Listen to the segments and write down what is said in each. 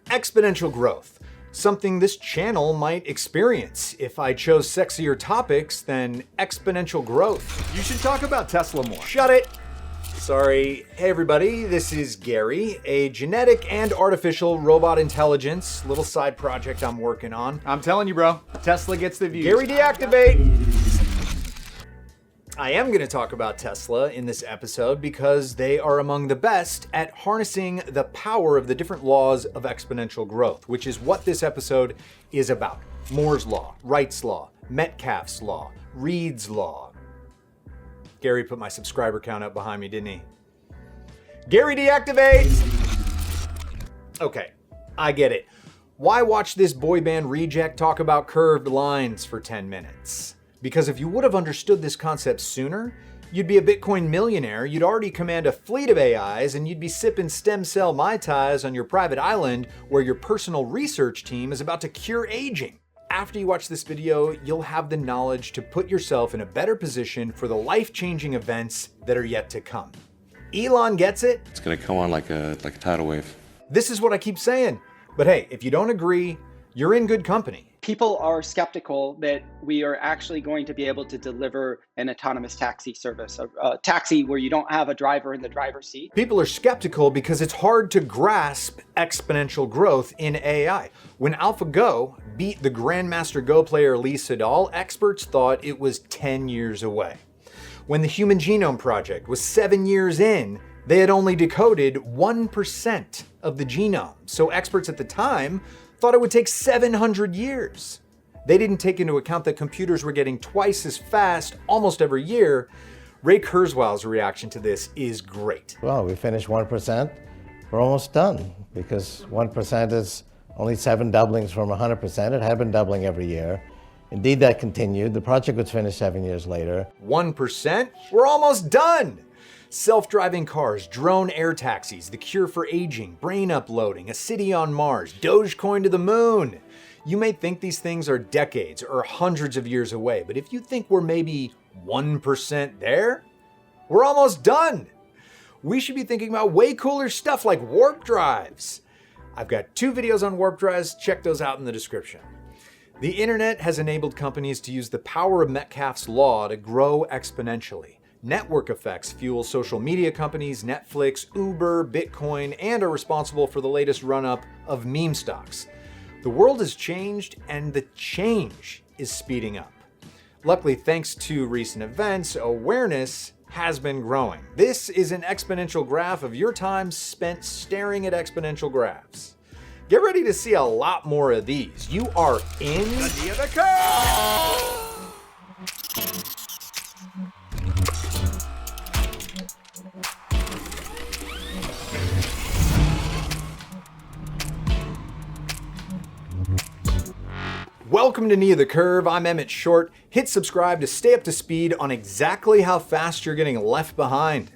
Exponential growth. Something this channel might experience. If I chose sexier topics, then exponential growth. You should talk about Tesla more. Shut it! Sorry. Hey everybody, this is Gary, a genetic and artificial robot intelligence little side project I'm working on. I'm telling you, bro, Tesla gets the views. Gary, deactivate! I am going to talk about Tesla in this episode because they are among the best at harnessing the power of the different laws of exponential growth, which is what this episode is about. Moore's Law, Wright's Law, Metcalfe's Law, Reed's Law. Gary put my subscriber count up behind me, didn't he? Gary, deactivate! Okay, I get it. Why watch this boy band reject talk about curved lines for 10 minutes? Because if you would have understood this concept sooner, you'd be a Bitcoin millionaire, you'd already command a fleet of AIs, and you'd be sipping stem cell Mai Tais on your private island where your personal research team is about to cure aging. After you watch this video, you'll have the knowledge to put yourself in a better position for the life-changing events that are yet to come. Elon gets it. It's gonna come on like a tidal wave. This is what I keep saying. But hey, if you don't agree, you're in good company. People are skeptical that we are actually going to be able to deliver an autonomous taxi service, a taxi where you don't have a driver in the driver's seat. People are skeptical because it's hard to grasp exponential growth in AI. When AlphaGo beat the Grandmaster Go player Lee Sedol, experts thought it was 10 years away. When the Human Genome Project was 7 years in, they had only decoded 1% of the genome. So experts at the time thought it would take 700 years. They didn't take into account that computers were getting twice as fast almost every year. Ray Kurzweil's reaction to this is great. Well, we finished 1%. We're almost done because 1% is only 7 doublings from 100%. It had been doubling every year. Indeed, that continued. The project was finished 7 years later. 1%? We're almost done! Self-driving cars, drone air taxis, the cure for aging, brain uploading, a city on Mars, Dogecoin to the moon. You may think these things are decades or hundreds of years away, but if you think we're maybe 1% there, we're almost done. We should be thinking about way cooler stuff like warp drives. I've got 2 videos on warp drives, check those out in the description. The internet has enabled companies to use the power of Metcalfe's law to grow exponentially. Network effects fuel social media companies, Netflix, Uber, Bitcoin, and are responsible for the latest run-up of meme stocks. The world has changed, and the change is speeding up. Luckily, thanks to recent events, awareness has been growing. This is an exponential graph of your time spent staring at exponential graphs. Get ready to see a lot more of these. You are in the curve! Welcome to Knee of the Curve. I'm Emmett Short. Hit subscribe to stay up to speed on exactly how fast you're getting left behind.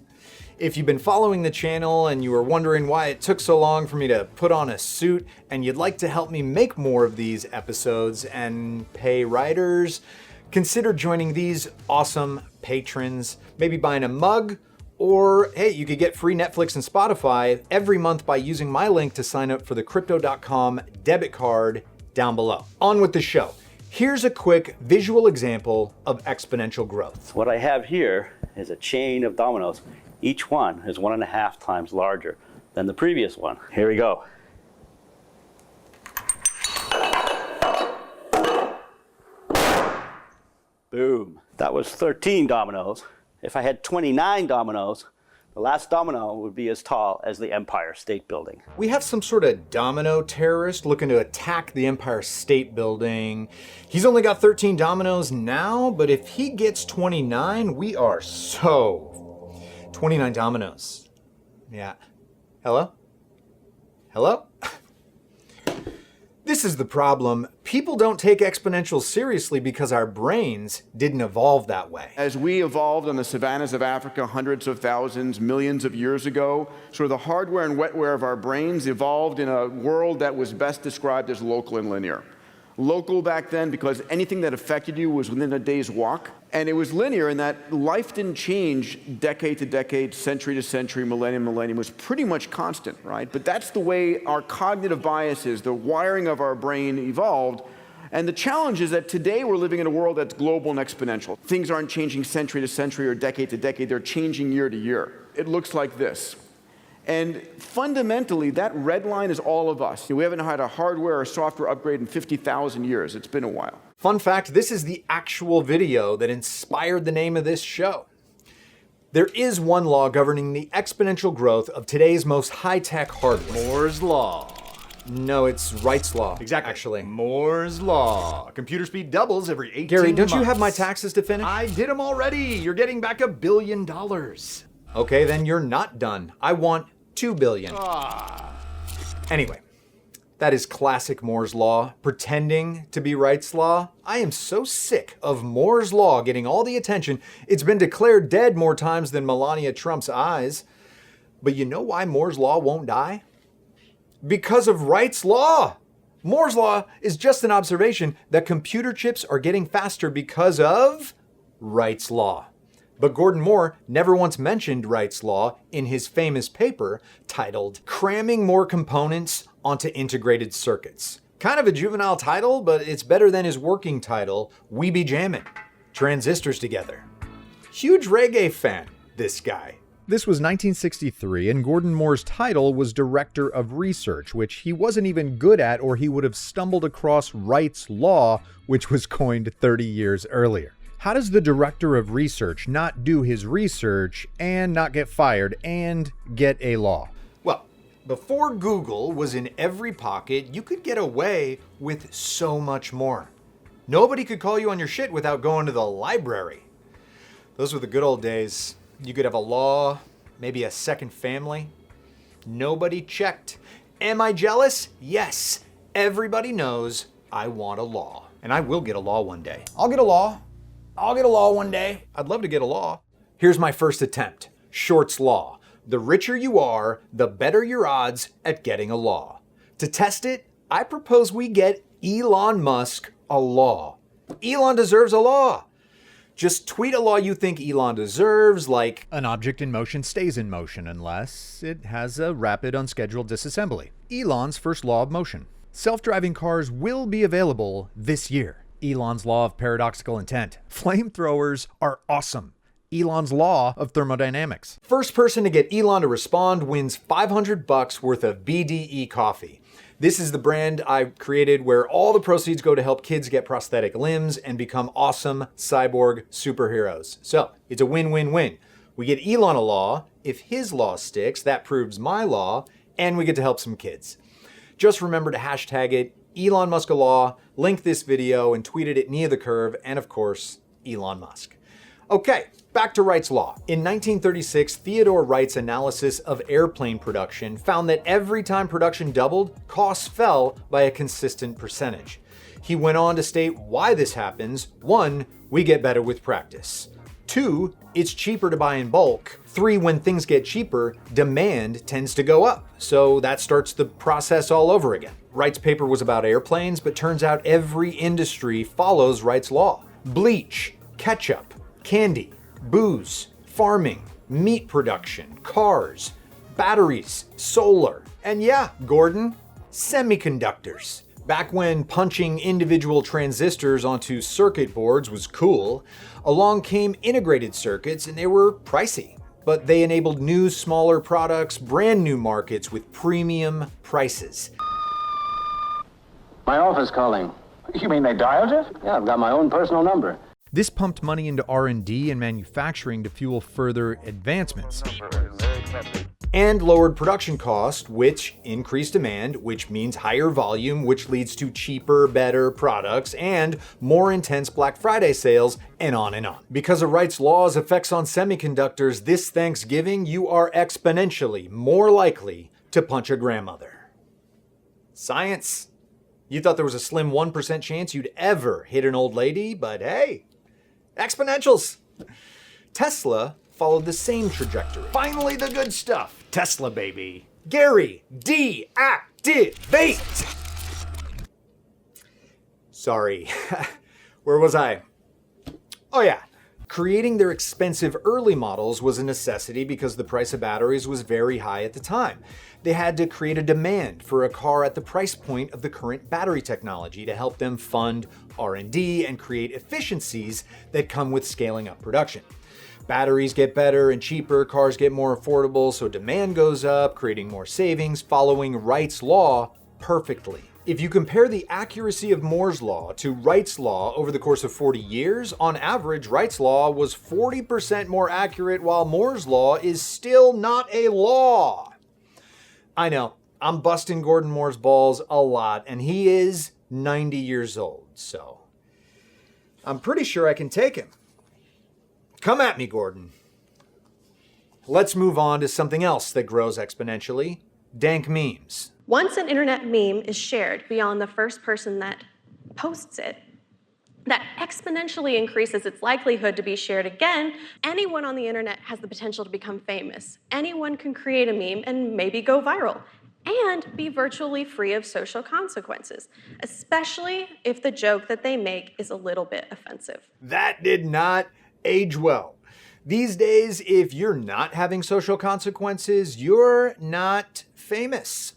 If you've been following the channel and you were wondering why it took so long for me to put on a suit and you'd like to help me make more of these episodes and pay writers, consider joining these awesome patrons, maybe buying a mug, or hey, you could get free Netflix and Spotify every month by using my link to sign up for the Crypto.com debit card down below. On with the show. Here's a quick visual example of exponential growth. What I have here is a chain of dominoes. Each one is 1.5 times larger than the previous one. Here we go. Boom. That was 13 dominoes. If I had 29 dominoes, the last domino would be as tall as the Empire State Building. We have some sort of domino terrorist looking to attack the Empire State Building. He's only got 13 dominoes now, but if he gets 29, we are so... 29 dominoes. Yeah. Hello? Hello? This is the problem. People don't take exponentials seriously because our brains didn't evolve that way. As we evolved on the savannas of Africa hundreds of thousands, millions of years ago, sort of the hardware and wetware of our brains evolved in a world that was best described as local and linear. Local back then because anything that affected you was within a day's walk. And it was linear in that life didn't change decade to decade, century to century, millennium to millennium. It was pretty much constant, right? But that's the way our cognitive biases, the wiring of our brain evolved. And the challenge is that today we're living in a world that's global and exponential. Things aren't changing century to century or decade to decade. They're changing year to year. It looks like this. And fundamentally, that red line is all of us. We haven't had a hardware or software upgrade in 50,000 years. It's been a while. Fun fact, this is the actual video that inspired the name of this show. There is one law governing the exponential growth of today's most high-tech hardware. Moore's Law. No, it's Wright's Law. Exactly. Actually. Moore's Law. Computer speed doubles every 18 Gary, don't months. you have my taxes to finish? I did them already. You're getting back $1 billion. Okay, then you're not done. I want $2 billion. Anyway, that is classic Moore's Law, pretending to be Wright's Law. I am so sick of Moore's Law getting all the attention. It's been declared dead more times than Melania Trump's eyes. But you know why Moore's Law won't die? Because of Wright's Law. Moore's Law is just an observation that computer chips are getting faster because of Wright's Law. But Gordon Moore never once mentioned Wright's Law in his famous paper titled Cramming More Components onto Integrated Circuits. Kind of a juvenile title, but it's better than his working title, We Be Jammin', Transistors Together. Huge reggae fan, this guy. This was 1963, and Gordon Moore's title was Director of Research, which he wasn't even good at, or he would have stumbled across Wright's Law, which was coined 30 years earlier. How does the Director of Research not do his research and not get fired and get a law? Well, before Google was in every pocket, you could get away with so much more. Nobody could call you on your shit without going to the library. Those were the good old days. You could have a law, maybe a second family. Nobody checked. Am I jealous? Yes. Everybody knows I want a law. And I will get a law one day. I'll get a law. I'll get a law one day. I'd love to get a law. Here's my first attempt. Short's Law. The richer you are, the better your odds at getting a law. To test it, I propose we get Elon Musk a law. Elon deserves a law. Just tweet a law you think Elon deserves, like An object in motion stays in motion unless it has a rapid unscheduled disassembly. Elon's first law of motion. Self-driving cars will be available this year. Elon's law of paradoxical intent. Flamethrowers are awesome. Elon's law of thermodynamics. First person to get Elon to respond wins $500 worth of BDE Coffee. This is the brand I created where all the proceeds go to help kids get prosthetic limbs and become awesome cyborg superheroes. So it's a win-win-win. We get Elon a law. If his law sticks, that proves my law, and we get to help some kids. Just remember to hashtag it ElonMuskALaw, link this video and tweet it at Nia the Curve, and of course, Elon Musk. Okay, back to Wright's Law. In 1936, Theodore Wright's analysis of airplane production found that every time production doubled, costs fell by a consistent percentage. He went on to state why this happens. 1, we get better with practice. 2, it's cheaper to buy in bulk. 3, when things get cheaper, demand tends to go up. So that starts the process all over again. Wright's paper was about airplanes, but turns out every industry follows Wright's Law. Bleach, ketchup, candy, booze, farming, meat production, cars, batteries, solar, and yeah, Gordon, semiconductors. Back when punching individual transistors onto circuit boards was cool, along came integrated circuits and they were pricey. But they enabled new, smaller products, brand new markets with premium prices. My office calling. You mean they dialed it? Yeah, I've got my own personal number. This pumped money into R&D and manufacturing to fuel further advancements. And lowered production cost, which increased demand, which means higher volume, which leads to cheaper, better products, and more intense Black Friday sales, and on and on. Because of Wright's Law's effects on semiconductors, this Thanksgiving, you are exponentially more likely to punch a grandmother. Science. You thought there was a slim 1% chance you'd ever hit an old lady, but hey, exponentials. Tesla followed the same trajectory. Finally, the good stuff. Tesla, baby. Gary, deactivate! Sorry. Where was I? Oh yeah. Creating their expensive early models was a necessity because the price of batteries was very high at the time. They had to create a demand for a car at the price point of the current battery technology to help them fund R&D and create efficiencies that come with scaling up production. Batteries get better and cheaper, cars get more affordable, so demand goes up, creating more savings, following Wright's law perfectly. If you compare the accuracy of Moore's law to Wright's law over the course of 40 years, on average, Wright's law was 40% more accurate, while Moore's law is still not a law. I know, I'm busting Gordon Moore's balls a lot, and he is 90 years old, so I'm pretty sure I can take him. Come at me, Gordon. Let's move on to something else that grows exponentially: Dank Memes. Once an internet meme is shared beyond the first person that posts it, that exponentially increases its likelihood to be shared again. Anyone on the internet has the potential to become famous. Anyone can create a meme and maybe go viral and be virtually free of social consequences, especially if the joke that they make is a little bit offensive. That did not age well. These days, if you're not having social consequences, you're not famous.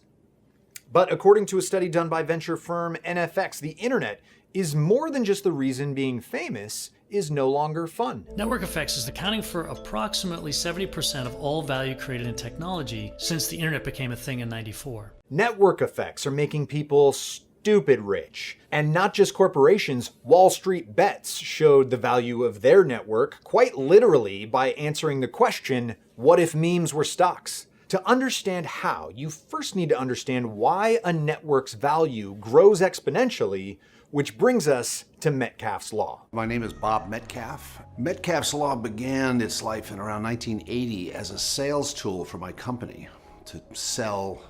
But according to a study done by venture firm NFX, the internet is more than just the reason being famous is no longer fun. Network effects is accounting for approximately 70% of all value created in technology since the internet became a thing in '94. Network effects are making people stupid rich. And not just corporations, Wall Street Bets showed the value of their network quite literally by answering the question, what if memes were stocks? To understand how, you first need to understand why a network's value grows exponentially, which brings us to Metcalfe's Law. My name is Bob Metcalfe. Metcalfe's Law began its life in around 1980 as a sales tool for my company to sell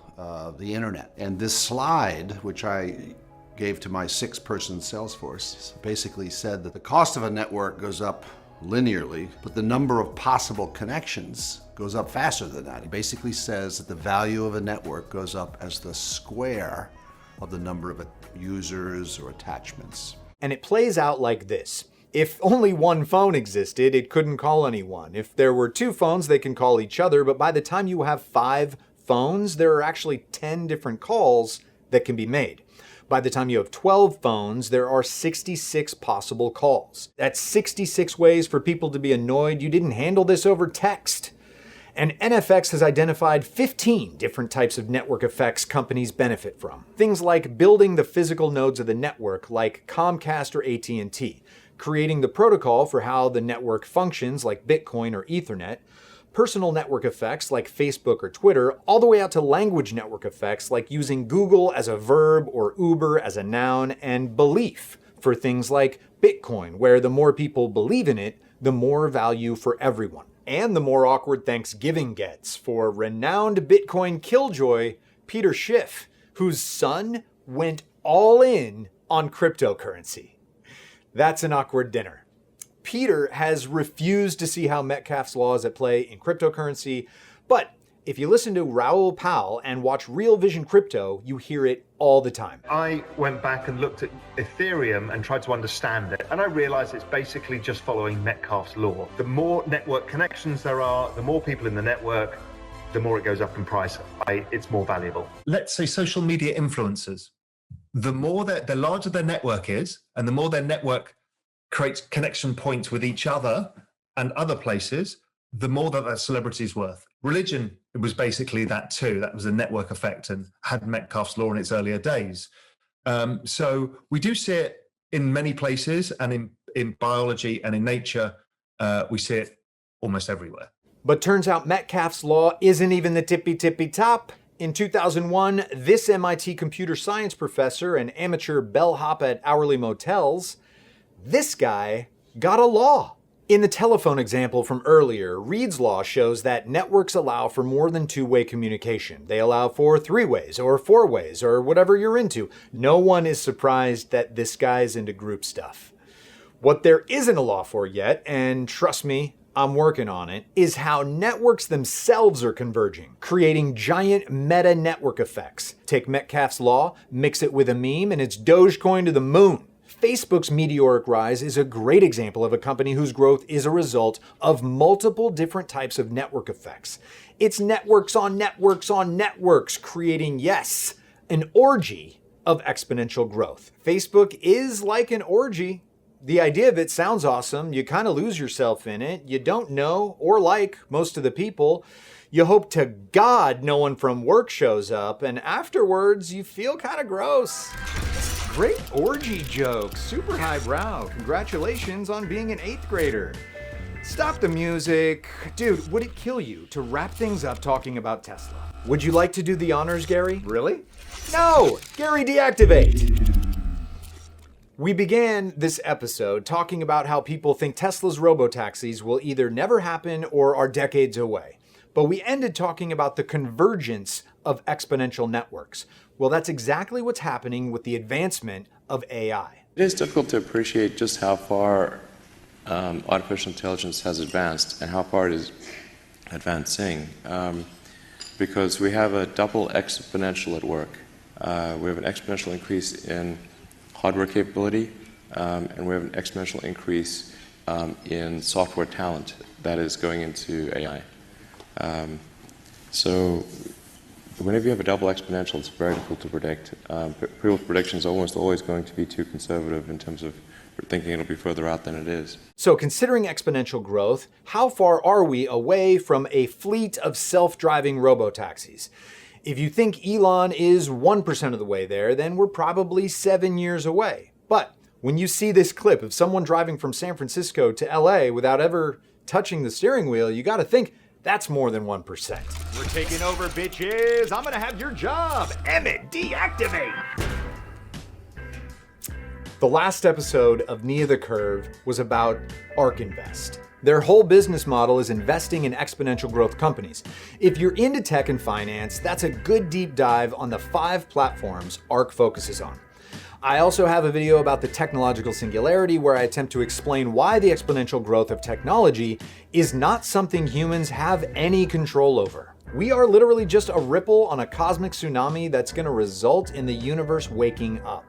the internet. And this slide, which I gave to my 6-person sales force, basically said that the cost of a network goes up linearly, but the number of possible connections goes up faster than that. It basically says that the value of a network goes up as the square of the number of users or attachments. And it plays out like this. If only one phone existed, it couldn't call anyone. If there were 2 phones, they can call each other, but by the time you have 5 phones, there are actually 10 different calls that can be made. By the time you have 12 phones, there are 66 possible calls. That's 66 ways for people to be annoyed you didn't handle this over text. And NFX has identified 15 different types of network effects companies benefit from. Things like building the physical nodes of the network, like Comcast or AT&T, creating the protocol for how the network functions, like Bitcoin or Ethernet, personal network effects like Facebook or Twitter, all the way out to language network effects like using Google as a verb or Uber as a noun, and belief for things like Bitcoin, where the more people believe in it, the more value for everyone. And the more awkward Thanksgiving gets for renowned Bitcoin killjoy Peter Schiff, whose son went all in on cryptocurrency. That's an awkward dinner. Peter has refused to see how Metcalfe's Law is at play in cryptocurrency, but if you listen to Raoul Pal and watch Real Vision Crypto, you hear it all the time. I went back and looked at Ethereum and tried to understand it, and I realized it's basically just following Metcalfe's Law. The more network connections there are, the more people in the network, the more it goes up in price. It's more valuable. Let's say social media influencers. The larger their network is, and the more their network creates connection points with each other and other places, the more that celebrity is worth. Religion, it was basically that too. That was a network effect and had Metcalfe's Law in its earlier days. So we do see it in many places, and in biology and in nature, we see it almost everywhere. But turns out Metcalfe's Law isn't even the tippy top. In 2001, this MIT computer science professor and amateur bellhop at hourly motels, this guy got a law. In the telephone example from earlier, Reed's law shows that networks allow for more than 2-way communication. They allow for 3 ways or 4 ways or whatever you're into. No one is surprised that this guy's into group stuff. What there isn't a law for yet, and trust me, I'm working on it, is how networks themselves are converging, creating giant meta network effects. Take Metcalfe's Law, mix it with a meme, and it's Dogecoin to the moon. Facebook's meteoric rise is a great example of a company whose growth is a result of multiple different types of network effects. It's networks on networks on networks, creating, yes, an orgy of exponential growth. Facebook is like an orgy. The idea of it sounds awesome. You kind of lose yourself in it. You don't know or like most of the people. You hope to God no one from work shows up, and afterwards you feel kind of gross. Great orgy joke, super highbrow. Congratulations on being an 8th grader. Stop the music. Dude, would it kill you to wrap things up talking about Tesla? Would you like to do the honors, Gary? Really? No! Gary, deactivate! We began this episode talking about how people think Tesla's robotaxis will either never happen or are decades away. But we ended talking about the convergence of exponential networks. Well, that's exactly what's happening with the advancement of AI. It is difficult to appreciate just how far artificial intelligence has advanced and how far it is advancing, because we have a double exponential at work. We have an exponential increase in hardware capability, and we have an exponential increase in software talent that is going into AI. So whenever you have a double exponential, it's very difficult to predict. People's predictions are almost always going to be too conservative in terms of thinking it'll be further out than it is. So considering exponential growth, how far are we away from a fleet of self-driving robotaxis? If you think Elon is 1% of the way there, then we're probably 7 years away. But when you see this clip of someone driving from San Francisco to LA without ever touching the steering wheel, you gotta think, that's more than 1%. We're taking over, bitches. I'm gonna have your job. Emmett, deactivate. The last episode of Knee of the Curve was about ARK Invest. Their whole business model is investing in exponential growth companies. If you're into tech and finance, that's a good deep dive on the 5 platforms ARK focuses on. I also have a video about the technological singularity where I attempt to explain why the exponential growth of technology is not something humans have any control over. We are literally just a ripple on a cosmic tsunami that's going to result in the universe waking up.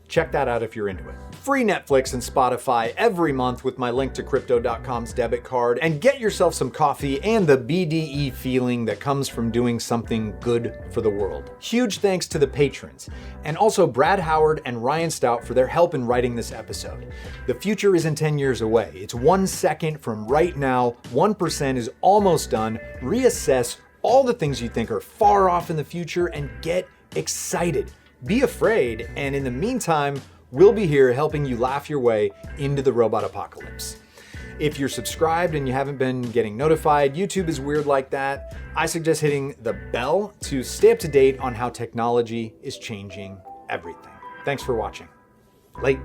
Check that out if you're into it. Free Netflix and Spotify every month with my link to Crypto.com's debit card, and get yourself some coffee and the BDE feeling that comes from doing something good for the world. Huge thanks to the patrons, and also Brad Howard and Ryan Stout for their help in writing this episode. The future isn't 10 years away. It's 1 second from right now. 1% is almost done. Reassess all the things you think are far off in the future and get excited. Be afraid, and in the meantime, we'll be here helping you laugh your way into the robot apocalypse. If you're subscribed and you haven't been getting notified, YouTube is weird like that. I suggest hitting the bell to stay up to date on how technology is changing everything. Thanks for watching. Late.